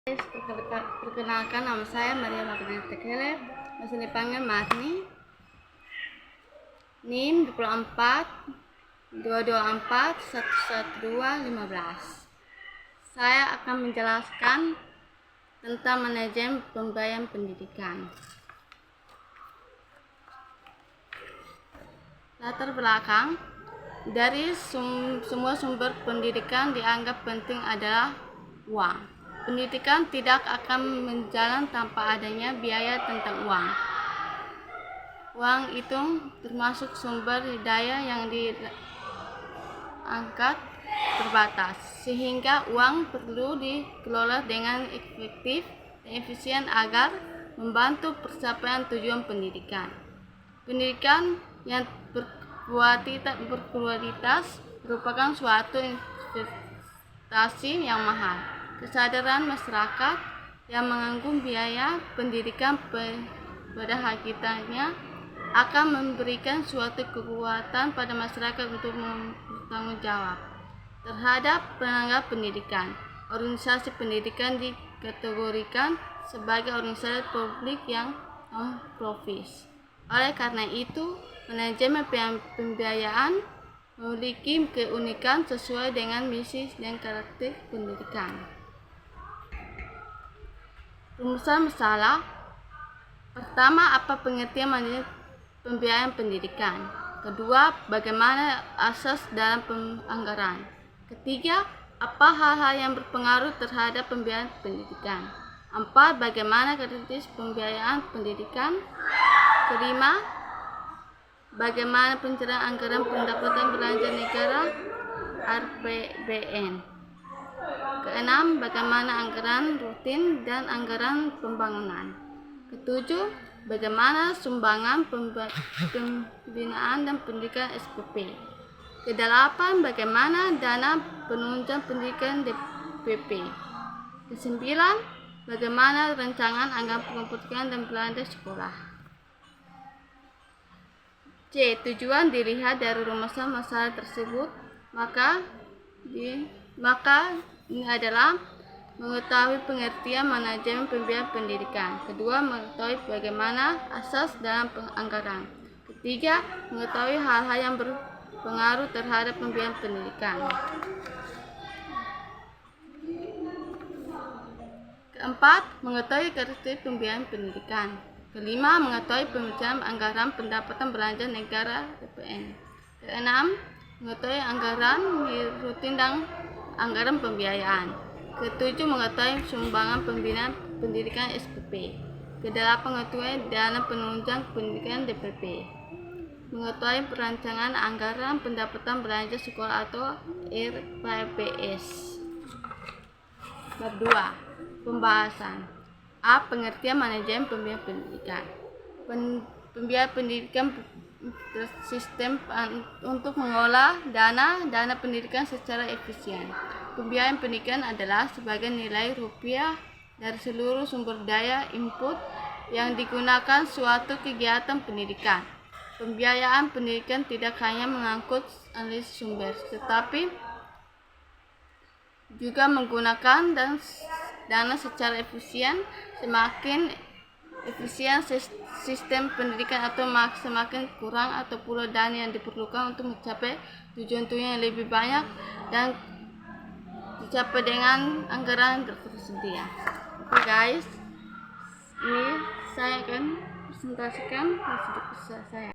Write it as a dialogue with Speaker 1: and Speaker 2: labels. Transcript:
Speaker 1: Perkenalkan, nama saya Maria Magdalena Tekele, masih dipanggil Marni. NIM 24 224 112 15. Saya akan menjelaskan tentang manajemen pembiayaan pendidikan. Latar belakang, dari semua sumber pendidikan dianggap penting adalah uang. Pendidikan tidak akan berjalan tanpa adanya biaya tentang uang. Uang itu termasuk sumber daya yang diangkat terbatas, sehingga uang perlu dikelola dengan efektif dan efisien agar membantu pencapaian tujuan pendidikan. Pendidikan yang berkualitas merupakan suatu investasi yang mahal. Kesadaran masyarakat yang menanggung biaya pendidikan pada hakikatnya akan memberikan suatu kekuatan pada masyarakat untuk bertanggung jawab terhadap penanganan pendidikan. Organisasi pendidikan dikategorikan sebagai organisasi publik yang non-profit. Oleh karena itu, manajemen pembiayaan memiliki keunikan sesuai dengan misi dan karakter pendidikan. Rumusan masalah. Pertama, apa pengertian manajemen pembiayaan pendidikan? Kedua, bagaimana asas dalam anggaran? Ketiga, apa hal-hal yang berpengaruh terhadap pembiayaan pendidikan? Empat, bagaimana kritis pembiayaan pendidikan? Kelima, bagaimana pencairan anggaran pendapatan belanja negara (APBN). Keenam, bagaimana anggaran rutin dan anggaran pembangunan. Ketujuh, bagaimana sumbangan pembinaan dan pendidikan SPP. Kedelapan, bagaimana dana penunjang pendidikan DPP. Kesembilan, bagaimana rancangan anggaran pendidikan dan belanja sekolah. C. Tujuan dilihat dari rumusan masalah tersebut, maka ini adalah mengetahui pengertian manajemen pembiayaan pendidikan. Kedua, mengetahui bagaimana asas dalam anggaran. Ketiga, mengetahui hal-hal yang berpengaruh terhadap pembiayaan pendidikan. Keempat, mengetahui karakteristik pembiayaan pendidikan. Kelima, mengetahui pemecahan anggaran pendapatan belanja negara (APBN). Keenam, mengetahui anggaran rutin dan anggaran pembiayaan. Ketujuh, mengetahui sumbangan pembinaan pendidikan SPP. Kedelapan, mengetahui dana penunjang pendidikan DPP. Mengetahui perancangan anggaran pendapatan belanja sekolah atau RPBS. Bab 2. Pembahasan. A. Pengertian manajemen pembiayaan pendidikan. Pembiayaan pendidikan sistem untuk mengolah dana pendidikan secara efisien. Pembiayaan pendidikan adalah sebagai nilai rupiah dari seluruh sumber daya input yang digunakan suatu kegiatan pendidikan. Pembiayaan pendidikan tidak hanya mengangkut analisis sumber, tetapi juga menggunakan dana secara efisien. Semakin efisien sistem pendidikan atau semakin kurang atau pula dana yang diperlukan untuk mencapai tujuan-tujuan yang lebih banyak dan dicapai dengan anggaran tersedia. Oke guys, ini saya akan presentasikan hasil saya.